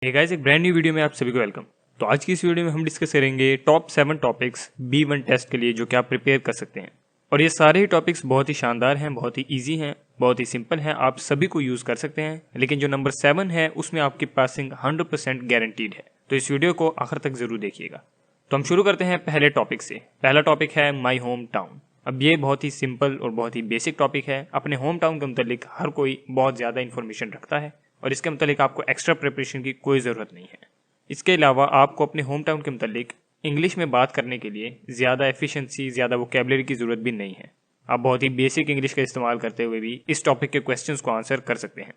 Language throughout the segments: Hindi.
हे गाइस, एक ब्रांड न्यू वीडियो में आप सभी को वेलकम। तो आज की इस वीडियो में हम डिस्कस करेंगे टॉप 7 टॉपिक्स B1 टेस्ट के लिए जो कि आप प्रिपेयर कर सकते हैं। और ये सारे ही टॉपिक्स बहुत ही शानदार हैं, बहुत ही इजी हैं, बहुत ही सिंपल हैं, आप सभी को यूज कर सकते हैं। लेकिन जो नंबर 7 है उसमें आपकी पासिंग 100% गारंटीड है। तो इस वीडियो को आखिर तक जरूर देखिएगा। तो हम शुरू करते हैं पहले टॉपिक से। पहला टॉपिक है माई होम टाउन। अब ये बहुत ही सिंपल और बहुत ही बेसिक टॉपिक है। अपने होम टाउन के मुतालिक हर कोई बहुत ज़्यादा इन्फॉर्मेशन रखता है और इसके मुतालिक आपको एक्स्ट्रा प्रिपरेशन की कोई ज़रूरत नहीं है। इसके अलावा आपको अपने होम टाउन के मुतालिक इंग्लिश में बात करने के लिए ज़्यादा एफिशिएंसी, ज़्यादा वोकेबलरी की ज़रूरत भी नहीं है। आप बहुत ही बेसिक इंग्लिश का इस्तेमाल करते हुए भी इस टॉपिक के क्वेश्चंस को आंसर कर सकते हैं।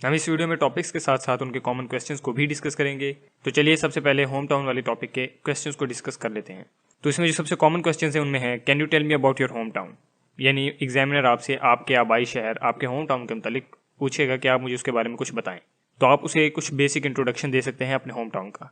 हम इस वीडियो में टॉपिक्स के साथ साथ उनके कॉमन क्वेश्चंस को भी डिस्कस करेंगे। तो चलिए सबसे पहले होम टाउन वाले टॉपिक के क्वेश्चंस को डिस्कस कर लेते हैं। तो इसमें जो सबसे कॉमन क्वेश्चंस है उनमें है, can you tell me about your home town. यानी एग्जामिनर आपसे आपके आबाई शहर, आपके होम टाउन के मुतालिक पूछेगा कि आप मुझे उसके बारे में कुछ बताएं। तो आप उसे कुछ बेसिक इंट्रोडक्शन दे सकते हैं अपने होम टाउन का।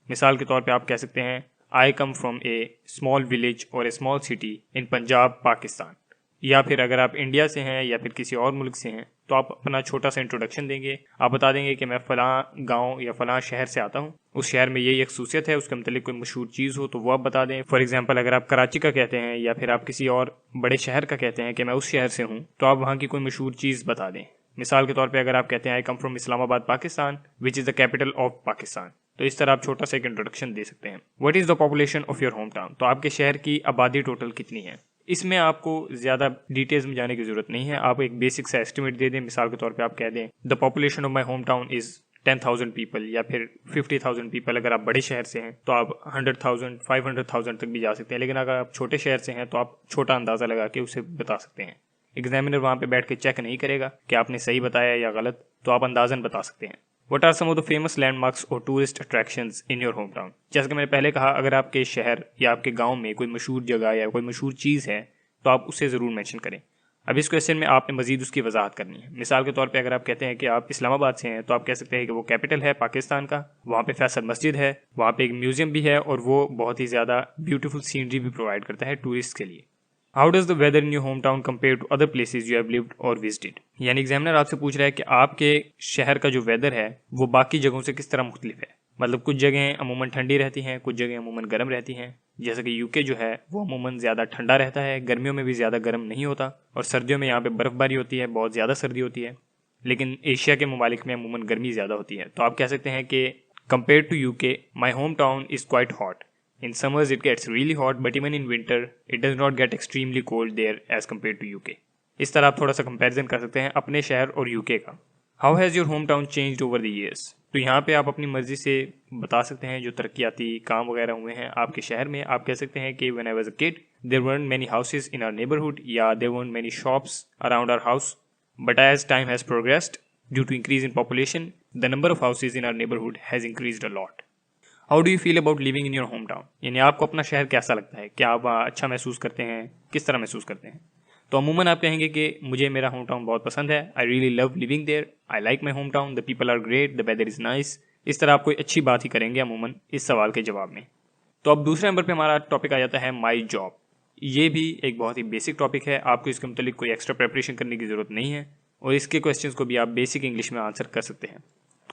मिसाल के तौर पे आप कह सकते हैं, I come from a small village और a small city in Punjab Pakistan. या फिर अगर आप इंडिया से हैं या फिर किसी और मुल्क से हैं तो आप अपना छोटा सा इंट्रोडक्शन देंगे। आप बता देंगे कि मैं फ़लाँ गांव या फ़लाँ शहर से आता हूँ, उस शहर में ये एक खसूसियत है, उसके मतलब कोई मशहूर चीज़ हो तो वो आप बता दें। फॉर एग्जांपल अगर आप कराची का कहते हैं या फिर आप किसी और बड़े शहर का कहते हैं कि मैं उस शहर से हूँ, तो आप वहाँ की कोई मशहूर चीज़ बता दें। मिसाल के तौर पे अगर आप कहते हैं I come from Islamabad Pakistan which is the capital of Pakistan, तो इस तरह आप छोटा सा एक इंट्रोडक्शन दे सकते हैं। What is the population of your home town, तो आपके शहर की आबादी टोटल कितनी है। इसमें आपको ज़्यादा डिटेल्स में जाने की ज़रूरत नहीं है, आप एक बेसिक सा एस्टिमेट दे दें। मिसाल के तौर पे आप कह दें the population of my home town is 10,000 people या फिर 50,000 पीपल। अगर आप बड़े शहर से हैं तो आप 100,000 500,000 तक भी जा सकते हैं। लेकिन अगर आप छोटे शहर से हैं तो आप छोटा अंदाज़ा लगा के उसे बता सकते हैं। एग्जामिनर वहाँ पे बैठ के चेक नहीं करेगा कि आपने सही बताया या गलत, तो आप अंदाजन बता सकते हैं। What are some of the famous landmarks और tourist attractions in your home town. जैसे कि मैंने पहले कहा, अगर आपके शहर या आपके गांव में कोई मशहूर जगह या कोई मशहूर चीज़ है तो आप उसे ज़रूर मेंशन करें। अब इस क्वेश्चन में आपने मजीद उसकी वजाहत करनी है। मिसाल के तौर पे अगर आप कहते हैं कि आप इस्लामाबाद से हैं तो आप कह सकते हैं कि वो कैपिटल है पाकिस्तान का, वहाँ पे फैसल मस्जिद है, वहाँ पे एक म्यूजियम भी है और वो बहुत ही ज़्यादा ब्यूटीफुल सीनरी भी प्रोवाइड करता है टूरिस्ट के लिए। How does the weather in your home town compare to other places you have lived or visited. यानी एग्जामिनर आपसे पूछ रहा है कि आपके शहर का जो वेदर है वो बाकी जगहों से किस तरह मुख्तलिफ है। मतलब कुछ जगहें अमूमन ठंडी रहती हैं, कुछ जगह अमूमन गर्म रहती हैं। जैसे कि यूके जो है वो अमूमन ज़्यादा ठंडा रहता है, गर्मियों में भी ज़्यादा गर्म नहीं होता, और सर्दियों में यहाँ पे बर्फ़बारी होती है, बहुत ज़्यादा सर्दी होती है। लेकिन एशिया के ममालिक में अमूमन गर्मी ज़्यादा होती है। तो आप कह सकते हैं कि compare to UK my home town is quite hot. In summers it gets really hot, but even in winter it does not get extremely cold there as compared to UK. इस तरह आप थोड़ा सा कंपैरिजन कर सकते हैं अपने शहर और यूके का। How has your home town changed over the years. तो यहाँ पे आप अपनी मर्जी से बता सकते हैं जो तरक्याती काम वगैरह हुए हैं आपके शहर में। आप कह सकते हैं कि when I was a kid there weren't many houses in our neighborhood, या there weren't many shops around our house, but as time has progressed due to increase in population the number of houses in our neighborhood has increased a lot. How do you feel about living in your home town. यानी आपको अपना शहर कैसा लगता है, क्या आप वहाँ अच्छा महसूस करते हैं, किस तरह महसूस करते हैं। तो अमूमन आप कहेंगे कि मुझे मेरा होम टाउन बहुत पसंद है, I really love living there, I like my home town, the people are great, the weather is nice. इस तरह आप कोई अच्छी बात ही करेंगे अमूमन इस सवाल के जवाब में। तो अब दूसरे नंबर पर हमारा टॉपिक आ जाता है माई जॉब। ये भी एक बहुत ही बेसिक टॉपिक है, आपको इसके मतलब कोई एक्स्ट्रा प्रिपरेशन करने की ज़रूरत नहीं है और इसके क्वेश्चंस को भी आप बेसिक इंग्लिश में आंसर कर सकते हैं।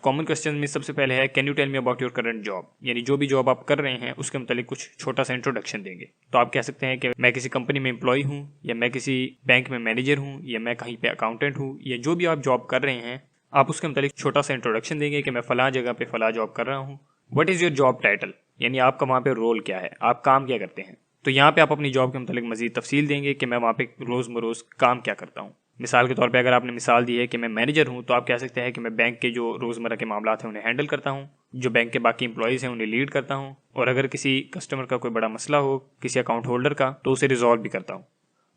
कॉमन क्वेश्चन में सबसे पहले है, can you tell me about your current job. यानी जो भी जॉब आप कर रहे हैं उसके मतलब कुछ छोटा सा इंट्रोडक्शन देंगे। तो आप कह सकते हैं कि मैं किसी कंपनी में एम्प्लॉय हूँ, या मैं किसी बैंक में मैनेजर हूँ, या मैं कहीं पे अकाउंटेंट हूँ, या जो भी आप जॉब कर रहे हैं आप उसके मतलब छोटा सा इंट्रोडक्शन देंगे कि मैं फ़लाँ जगह पे फ़लाँ जॉब कर रहा हूँ। What is your job title, यानी आपका वहाँ पे रोल क्या है, आप काम क्या करते हैं। तो यहाँ पे आप अपनी जॉब के मतलब मजीद तफसील देंगे कि मैं वहाँ पे रोज़ काम क्या करता हूँ। मिसाल के तौर पे अगर आपने मिसाल दी है कि मैं मैनेजर हूं, तो आप कह सकते हैं कि मैं बैंक के जो रोज़मर्रा के मामलात हैं उन्हें हैंडल करता हूं, जो बैंक के बाकी इंप्लॉयज़ हैं उन्हें लीड करता हूं, और अगर किसी कस्टमर का कोई बड़ा मसला हो, किसी अकाउंट होल्डर का, तो उसे रिजॉल्व भी करता हूं।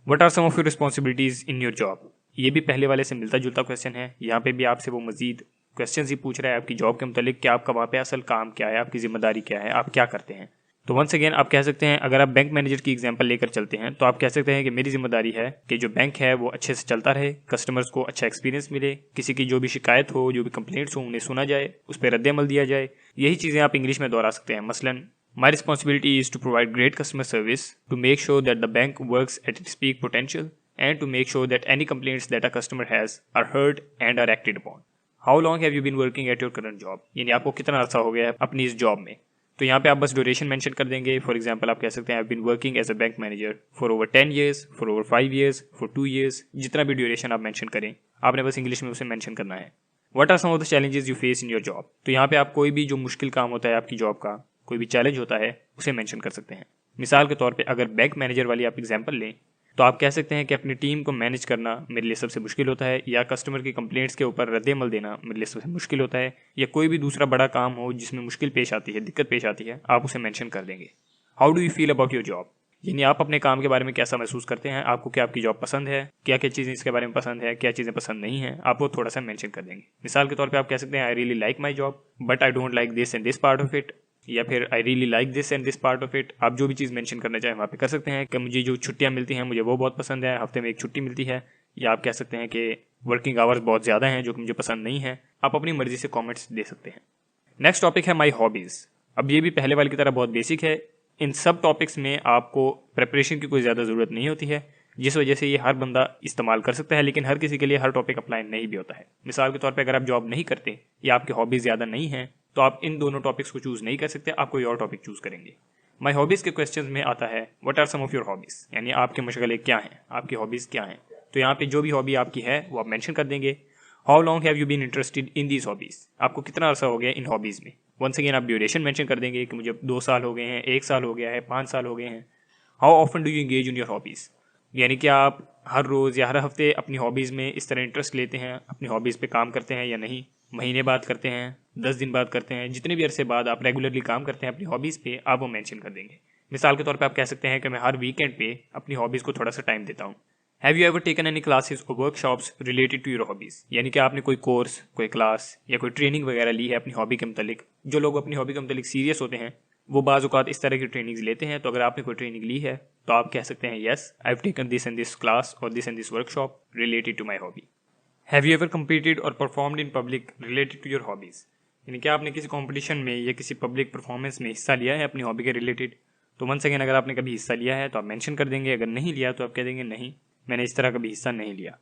What are some of your responsibilities in your job. ये भी पहले वाले से मिलता जुलता क्वेश्चन है। यहाँ पे भी आपसे वो मजीद क्वेश्चन ही पूछ रहा है आपकी जॉब के मतलब कि आपका वहाँ पे असल काम क्या है, आपकी जिम्मेदारी क्या है, आप क्या करते हैं। तो वंस अगेन आप कह सकते हैं, अगर आप बैंक मैनेजर की एग्जांपल लेकर चलते हैं तो आप कह सकते हैं कि मेरी जिम्मेदारी है कि जो बैंक है वो अच्छे से चलता रहे, कस्टमर्स को अच्छा एक्सपीरियंस मिले, किसी की जो भी शिकायत हो, जो भी कंप्लेंट्स हो उन्हें सुना जाए, उस पर रद्द-ए-अमल दिया जाए। यही चीज़ें आप इंग्लिश में दोहरा सकते हैं। मसलन, my responsibility is to provide great customer service, to make sure that the bank works at its peak potential, and to make sure that any complaints that a customer has are heard and are acted upon. How long have you been working at your current job, यानी आपको कितना अर्सा हो गया है अपनी इस जॉब में। तो यहाँ पे आप बस ड्यूरेशन मेंशन कर देंगे। फॉर एग्जांपल आप कह सकते हैं I have been working as a bank manager for over 10 years, for over 5 years, for 2 years, जितना भी ड्यूरेशन आप मेंशन करें आपने बस इंग्लिश में उसे मेंशन करना है। What are some of the challenges you face in your job, तो यहाँ पे आप कोई भी जो मुश्किल काम होता है आपकी जॉब का, कोई भी चैलेंज होता है उसे मेंशन कर सकते हैं। मिसाल के तौर पे अगर बैंक मैनेजर वाली आप एग्जांपल लें तो आप कह सकते हैं कि अपनी टीम को मैनेज करना मेरे लिए सबसे मुश्किल होता है, या कस्टमर की कंप्लेंट्स के ऊपर रद्द-ए-अमल देना मेरे लिए सबसे मुश्किल होता है, या कोई भी दूसरा बड़ा काम हो जिसमें मुश्किल पेश आती है, दिक्कत पेश आती है, आप उसे मेंशन कर देंगे। How do you feel about your job, यानी आप अपने काम के बारे में कैसा महसूस करते हैं, आपको क्या आपकी जॉब पसंद है, क्या क्या चीज़ें इसके बारे में पसंद है, क्या चीज़ें पसंद नहीं है, आप वो थोड़ा सा मेंशन कर देंगे। मिसाल के तौर पे आप कह सकते हैं I really like my job but I don't like this and this part of it, या फिर I really like this and this part of it. आप जो भी चीज़ मेंशन करना चाहें वहाँ पे कर सकते हैं कि मुझे जो छुट्टियाँ मिलती हैं मुझे वो बहुत पसंद है, हफ्ते में एक छुट्टी मिलती है, या आप कह सकते हैं कि वर्किंग आवर्स बहुत ज़्यादा हैं जो कि मुझे पसंद नहीं है। आप अपनी मर्जी से कॉमेंट्स दे सकते हैं। नेक्स्ट टॉपिक है माई हॉबीज़। अब ये भी पहले वाले की तरह बहुत बेसिक है। इन सब टॉपिक्स में आपको प्रिपरेशन की कोई ज़्यादा ज़रूरत नहीं होती है, जिस वजह से ये हर बंदा इस्तेमाल कर सकता है, लेकिन हर किसी के लिए हर टॉपिक अप्लाई नहीं भी होता है। मिसाल के तौर पे अगर आप जॉब नहीं करते या आपकी हॉबीज़ ज़्यादा नहीं हैं तो आप इन दोनों टॉपिक्स को चूज़ नहीं कर सकते, आप कोई और टॉपिक चूज़ करेंगे। माई हॉबीज़ के क्वेश्चन में आता है what are some of your hobbies, यानी आपके मशगले क्या हैं, आपकी हॉबीज़ क्या हैं। तो यहाँ पे जो भी हॉबी आपकी है वो आप मेंशन कर देंगे। How long have you been interested in these hobbies, आपको कितना अर्सा हो गया इन हॉबीज़ में। वंस अगेन आप ड्यूरेशन मेंशन कर देंगे कि मुझे 2 साल हो गए हैं, 1 साल हो गया है, 5 साल हो गए हैं। How often do you engage in your hobbies, यानी कि आप हर रोज़ या हर हफ्ते अपनी हॉबीज़ में इस तरह इंटरेस्ट लेते हैं, अपनी हॉबीज़ पे काम करते हैं या नहीं, महीने बाद करते हैं, 10 दिन बाद करते हैं, जितने भी अरसे बाद आप रेगुलरली काम करते हैं अपनी हॉबीज़ पे आप वो मेंशन कर देंगे। मिसाल के तौर पे आप कह सकते हैं कि मैं हर वीकेंड पे अपनी हॉबीज़ को थोड़ा सा टाइम देता हूँ। Have you ever taken any classes और workshops related to your hobbies, यानी कि आपने कोई कोर्स, कोई क्लास या कोई ट्रेनिंग वगैरह ली है अपनी हॉबी के मतलब। जो लोग अपनी हॉबी के मतलब सीरियस होते हैं वो बाज़ औक़ात इस तरह की ट्रेनिंग्स लेते हैं। तो अगर आपने कोई ट्रेनिंग ली है तो आप कह सकते हैं yes I have taken this and this class और this and this workshop related to my hobby. Have you ever competed और performed in public related to your hobbies, यानी कि आपने किसी कॉम्पिटिशन में या किसी पब्लिक परफॉर्मेंस में हिस्सा लिया है अपनी हॉबी के रिलेटेड। तो वंस अगेन अगर आपने कभी हिस्सा लिया है तो आप मेंशन कर देंगे, अगर नहीं लिया तो आप कह देंगे नहीं, मैंने इस तरह कभी हिस्सा नहीं लिया।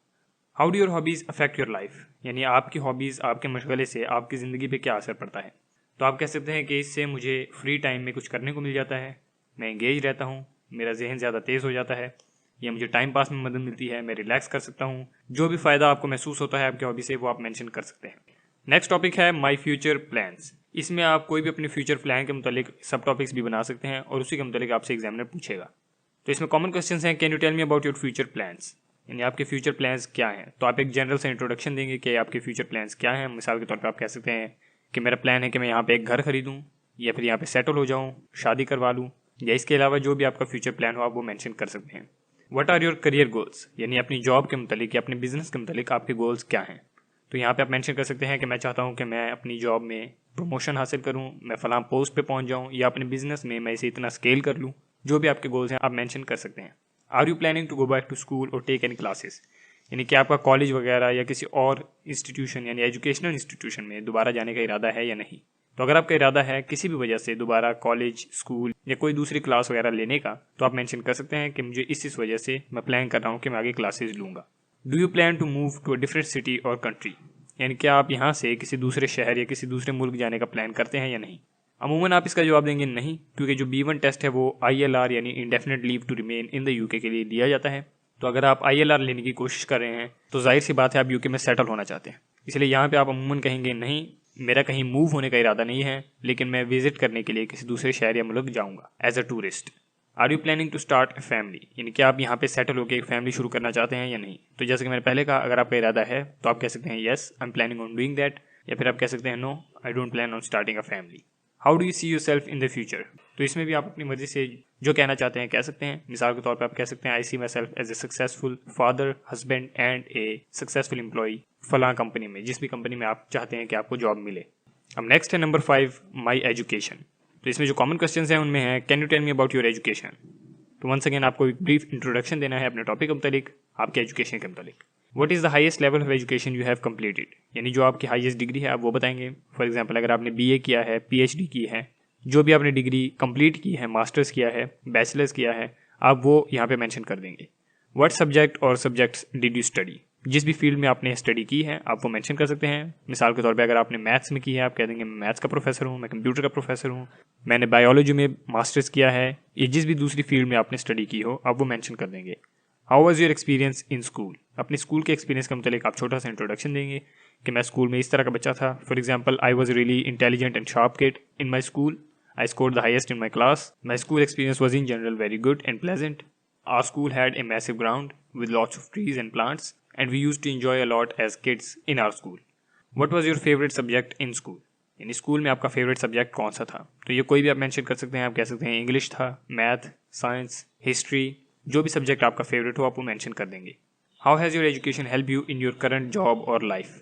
How do your hobbies affect your life, यानी आपकी हॉबीज़ आपके मशगले से आपकी ज़िंदगी पे क्या असर पड़ता है। तो आप कह सकते हैं कि इससे मुझे फ्री टाइम में कुछ करने को मिल जाता है, मैं एंगेज रहता हूँ, मेरा जहन ज़्यादा तेज़ हो जाता है, या मुझे टाइम पास में मदद मिलती है, मैं रिलैक्स कर सकता हूँ। जो भी फ़ायदा आपको महसूस होता है आपकी हॉबी से वो आप मेंशन कर सकते हैं। नेक्स्ट टॉपिक है माई फ्यूचर प्लान्स। इसमें आप कोई भी अपने फ्यूचर प्लान के मुतालिक सब टॉपिक्स भी बना सकते हैं और उसी के मुतालिक आपसे एग्जामिनर पूछेगा। तो इसमें कॉमन क्वेश्चन हैं can you tell me about your future plans, यानी आपके फ्यूचर प्लान्स क्या हैं। तो आप एक जनरल से इंट्रोडक्शन देंगे कि आपके फ्यूचर प्लान्स क्या हैं। मिसाल के तौर पर आप कह सकते हैं कि मेरा प्लान है कि मैं यहाँ पे एक घर खरीदूँ, या फिर यहाँ पे सेटल हो जाऊँ, शादी करवा लूँ, या इसके अलावा जो भी आपका फ्यूचर प्लान हो आप वो मेंशन कर सकते हैं। What are your career goals, यानी अपनी जॉब के मुतालिक या अपने बिजनेस के मुतालिक आपके गोल्स क्या हैं। तो यहाँ पे आप मेंशन कर सकते हैं कि मैं चाहता हूँ कि मैं अपनी जॉब में प्रमोशन हासिल करूँ, मैं फलां पोस्ट पे पहुँच जाऊँ, या अपने बिजनेस में मैं इसे इतना स्केल कर लूँ। जो भी आपके गोल्स हैं आप मेंशन कर सकते हैं। Are you planning to go back to school or take any classes, यानी कि आपका कॉलेज वगैरह या किसी और इंस्टीट्यूशन यानी एजुकेशनल इंस्टीट्यूशन में दोबारा जाने का इरादा है या नहीं। तो अगर आपका इरादा है किसी भी वजह से दोबारा कॉलेज, स्कूल या कोई दूसरी क्लास वगैरह लेने का, तो आप मेंशन कर सकते हैं कि मुझे इस वजह से मैं प्लान कर रहा हूँ कि मैं आगे क्लासेज लूँगा। Do you plan to move to a different city or country, यानी कि आप यहाँ से किसी दूसरे शहर या किसी दूसरे मुल्क जाने का प्लान करते हैं या नहीं। अमूमन आप इसका जवाब देंगे नहीं, क्योंकि जो B1 टेस्ट है वो ILR यानी indefinite leave to remain in the UK के लिए दिया जाता है। तो अगर आप ILR लेने की कोशिश कर रहे हैं तो जाहिर सी बात है आप यूके में सेटल होना चाहते हैं, इसलिए यहाँ पे आप अमूमन कहेंगे नहीं, मेरा कहीं मूव होने का इरादा नहीं है, लेकिन मैं विजिट करने के लिए किसी दूसरे शहर या मुल्क जाऊँगा as a tourist. Are you planning to start a family, यानी कि आप यहाँ पे सेटल होकर एक फैमिली शुरू करना चाहते हैं या नहीं। तो जैसे कि मैंने पहले कहा, अगर आपका इरादा है तो आप कह सकते हैं yes I am planning on doing that, या फिर आप कह सकते हैं no I don't plan on starting a family. How do you see yourself in the future, तो इसमें भी आप अपनी मर्जी से जो कहना चाहते हैं कह सकते हैं। मिसाल के तौर पर आप कह सकते हैं I see myself as a successful father, husband and a successful employee फलां कंपनी में, जिस भी कंपनी में आप चाहते हैं कि आपको जॉब मिले। अब नेक्स्ट है नंबर 5 माई एजुकेशन। तो इसमें जो कॉमन क्वेश्चन हैं उनमें है can you tell me about your education. तो वंस अगेन आपको एक ब्रीफ इंट्रोडक्शन देना है अपने टॉपिक के मुतालिक, आपके एजुकेशन के मुतालिक। What is the highest level of education you have completed, यानी जो आपकी हाईएस्ट डिग्री है आप वो बताएंगे। फॉर एग्जांपल अगर आपने BA किया है, PhD की है, जो भी आपने डिग्री कंप्लीट की है, मास्टर्स किया है, बैचलर्स किया है, आप वो यहाँ पे मेंशन कर देंगे। व्हाट सब्जेक्ट और सब्जेक्ट्स डिड यू स्टडी, जिस भी फील्ड में आपने स्टडी की है आप वो मेंशन कर सकते हैं। मिसाल के तौर पे अगर आपने मैथ्स में की है आप कह देंगे मैं मैथ्स का प्रोफेसर हूँ, मैं कंप्यूटर का प्रोफेसर हूँ, मैंने बायोलॉजी में मास्टर्स किया है, या जिस भी दूसरी फील्ड में आपने स्टडी की हो आप वो मेंशन कर देंगे। How was your experience in school, अपने स्कूल के एक्सपीरियंस के मतलब आप छोटा सा इंट्रोडक्शन देंगे कि मैं स्कूल में इस तरह का बच्चा था। For example, I was really intelligent and sharp kid in my school, I scored the highest in my class. My school experience was in general very good and pleasant. Our school had a massive ground with lots of trees and plants, and we used to enjoy a lot as kids in our school. What was your favorite subject in school? यानी स्कूल में आपका फेवरेट सब्जेक्ट कौन सा था? तो ये कोई भी आप मेंशन कर सकते हैं। आप कह सकते हैं इंग्लिश था, मैथ, साइंस, हिस्ट्री, जो भी सब्जेक्ट आपका फेवरेट हो आप वो मेंशन कर देंगे। How has your education help you in your current job और लाइफ,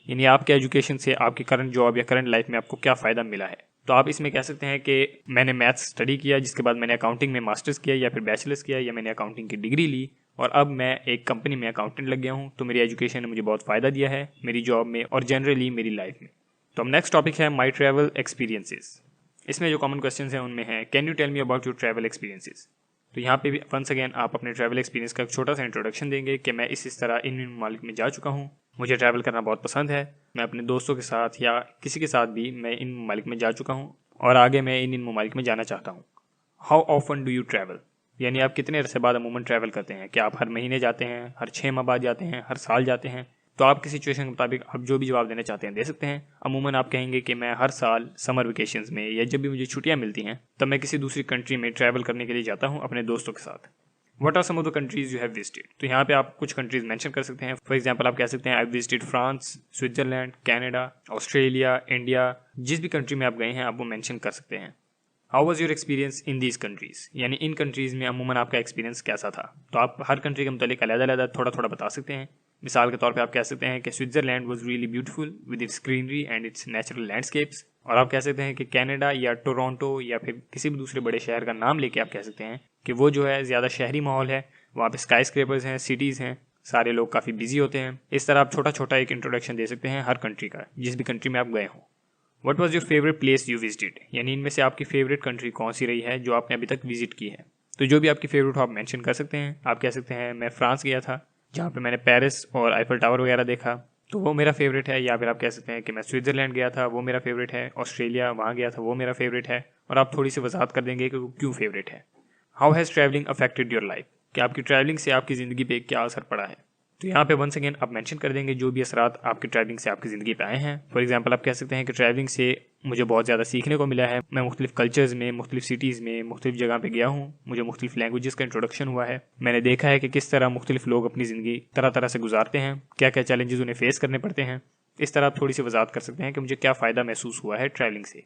यानी आपके एजुकेशन से आपकी करंट जॉब या करंट लाइफ में आपको क्या फ़ायदा मिला है। तो आप इसमें कह सकते हैं कि मैंने मैथ्स स्टडी किया, जिसके बाद मैंने अकाउंटिंग में मास्टर्स किया या फिर बैचलर्स किया, या मैंने अकाउंटिंग की डिग्री ली और अब मैं एक कंपनी में अकाउंटेंट लग गया हूँ। तो मेरी एजुकेशन ने मुझे बहुत फ़ायदा दिया है मेरी जॉब में और जनरली मेरी लाइफ में। तो अब नेक्स्ट टॉपिक है माई ट्रैवल एक्सपीरियंसेस। इसमें जो कॉमन क्वेश्चन हैं उनमें है can you tell me about your travel experiences. तो यहाँ पे भी वंस अगेन आप अपने ट्रैवल एक्सपीरियंस का एक छोटा सा इंट्रोडक्शन देंगे कि मैं इस तरह इन ममालिक में जा चुका हूँ, मुझे ट्रैवल करना बहुत पसंद है, मैं अपने दोस्तों के साथ या किसी के साथ भी मैं इन ममालिक में जा चुका हूँ और आगे मैं इन ममालिक में जाना चाहता हूँ। How often do you travel, यानी आप कितने अरसे बाद अमूमन ट्रैवल करते हैं, क्या आप हर महीने जाते हैं, हर 6 माह बाद जाते हैं, हर साल जाते हैं। तो आपकी सिचुएशन के मुताबिक आप जो भी जवाब देना चाहते हैं दे सकते हैं। अमूमन आप कहेंगे कि मैं हर साल समर वेकेशंस में या जब भी मुझे छुट्टियां मिलती हैं तब मैं किसी दूसरी कंट्री में ट्रैवल करने के लिए जाता हूं अपने दोस्तों के साथ। What are some of the countries you have visited, तो यहाँ पे आप कुछ कंट्रीज मेंशन कर सकते हैं। फॉर एग्जांपल आप कह सकते हैं I visited France, Switzerland, Canada, Australia, India. जिस भी कंट्री में आप गए हैं आप वो मेंशन कर सकते हैं। How was your experience in these countries, यानी इन कंट्रीज में अमूमन आपका एक्सपीरियंस कैसा था। तो आप हर कंट्री के मतलब अलग-अलग थोड़ा थोड़ा बता सकते हैं। मिसाल के तौर पे आप कह सकते हैं कि Switzerland was really beautiful with its greenery and it's natural landscapes. और आप कह सकते हैं कि कनाडा या टोरंटो या फिर किसी भी दूसरे बड़े शहर का नाम लेके आप कह सकते हैं कि वो जो है ज़्यादा शहरी माहौल है, वहाँ पे स्काई स्क्रेपर्स हैं, सिटीज़ हैं, सारे लोग काफ़ी बिजी होते हैं। इस तरह आप छोटा छोटा एक इंट्रोडक्शन दे सकते हैं हर कंट्री का, जिस भी कंट्री में आप गए हों। What was your favourite place you visited, यानी इनमें से आपकी फेवरेट कंट्री कौन सी रही है जो आपने अभी तक विजिट की है। तो जो भी आपकी फेवरेट हो आप मेंशन कर सकते हैं। आप कह सकते हैं मैं फ्रांस गया था जहाँ पे मैंने पेरिस और आईफल टावर वगैरह देखा, तो वो मेरा फेवरेट है। या फिर आप कह सकते हैं कि मैं स्विट्जरलैंड गया था, वो मेरा फेवरेट है। ऑस्ट्रेलिया वहाँ गया था, वो मेरा फेवरेट है। और आप थोड़ी सी वजाहत कर देंगे कि वो क्यों फेवरेट है। How has travelling affected your life, कि आपकी ट्रैवलिंग से आपकी ज़िंदगी पे क्या असर पड़ा है। तो यहाँ पे वंस अगेन आप मेंशन कर देंगे जो भी असरात आपकी ट्रैवलिंग से आपकी ज़िंदगी पे आए हैं। फॉर एग्जांपल आप कह सकते हैं कि ट्रैवलिंग से मुझे बहुत ज़्यादा सीखने को मिला है, मैं मुख्तलिफ कल्चर्स में, मुख्तलिफ सिटीज़ में, मुख्तलिफ जगह पे गया हूँ, मुझे मुख्तलिफ लैंग्वेजेस का इंट्रोडक्शन हुआ है, मैंने देखा है कि किस तरह मुख्तलिफ लोग अपनी ज़िंदगी तरह तरह से गुजारते हैं, क्या क्या चैलेंजेस उन्हें फेस करने पड़ते हैं। इस तरह आप थोड़ी सी वजाहत कर सकते हैं कि मुझे क्या फ़ायदा महसूस हुआ है ट्रैवलिंग से।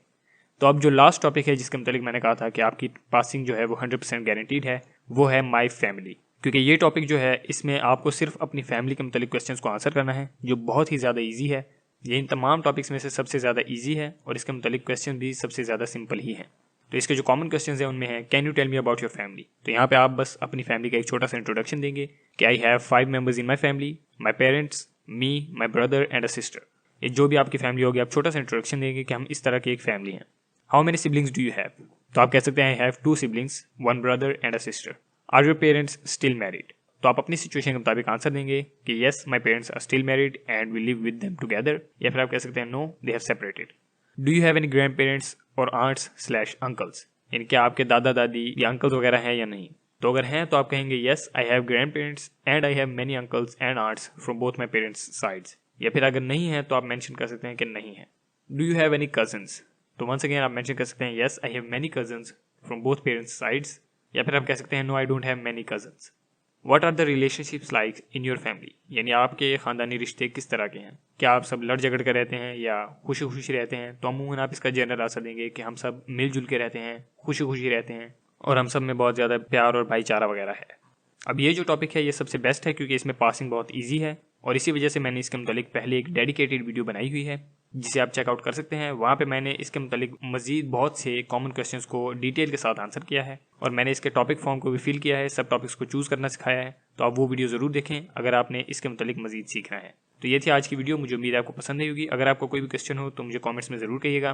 तो अब जो लास्ट टॉपिक है जिसके मतलब मैंने कहा था कि आपकी पासिंग जो है वो 100% गारंटीड है, वो है माई फैमिली। क्योंकि ये टॉपिक जो है इसमें आपको सिर्फ अपनी फैमिली के मतलब क्वेश्चंस को आंसर करना है, जो बहुत ही ज़्यादा इजी है। ये इन तमाम टॉपिक्स में से सबसे ज़्यादा इजी है और इसके मतलब क्वेश्चन भी सबसे ज़्यादा सिंपल ही हैं। तो इसके जो कॉमन क्वेश्चन हैं उनमें है can you tell me about your family. तो यहाँ पे आप बस अपनी फैमिली का एक छोटा सा इंट्रोडक्शन देंगे कि I have 5 members in my family, my parents, me, my brother and a sister. ये जो भी आपकी फैमिली होगी आप छोटा सा इंट्रोडक्शन देंगे कि हम इस तरह की एक फैमिली हैं। How many siblings do you have, तो आप कह सकते हैं I have 2 siblings, 1 brother and a sister. Are your parents still married, तो आप अपनी सिचुएशन के मुताबिक आंसर देंगे कि yes my parents are still married and we live with them together, या फिर आप कह सकते हैं no they have separated. Do you have any grandparents or aunts slash uncles, यानी क्या आपके दादा दादी या अंकल्स वगैरह हैं या नहीं। तो अगर हैं तो आप कहेंगे yes I have grandparents and I have many uncles and aunts from both my parents sides, या फिर अगर नहीं है तो आप मेंशन कर सकते हैं कि नहीं है। Do you have any cousins, तो वंस अगेन आप मेंशन कर सकते हैं yes I have many cousins from both parents sides, या फिर आप कह सकते हैं no I don't have many cousins. What are the relationships like in your family, यानी आपके ख़ानदानी रिश्ते किस तरह के हैं, क्या आप सब लड़ झगड़ कर रहते हैं या खुशी खुशी रहते हैं। तो अमूमन आप इसका जनरल आंसर देंगे कि हम सब मिलजुल के रहते हैं, खुशी खुशी रहते हैं और हम सब में बहुत ज़्यादा प्यार और भाईचारा वगैरह है। अब ये जो टॉपिक है ये सबसे बेस्ट है क्योंकि इसमें पासिंग बहुत ईजी है और इसी वजह से मैंने इसके मुतालिक पहले एक डेडिकेटेड वीडियो बनाई हुई है जिसे आप चेकआउट कर सकते हैं। वहाँ पे मैंने इसके मुतालिक मजीद बहुत से कॉमन क्वेश्चंस को डिटेल के साथ आंसर किया है और मैंने इसके टॉपिक फॉर्म को भी फिल किया है, सब टॉपिक्स को चूज़ करना सिखाया है। तो आप वो वीडियो ज़रूर देखें अगर आपने इसके मुतालिक मजीद सीखना है। तो ये थी आज की वीडियो, मुझे उम्मीद है आपको पसंद आई होगी। अगर आपको कोई भी क्वेश्चन हो तो मुझे कॉमेंट्स में ज़रूर कहिएगा।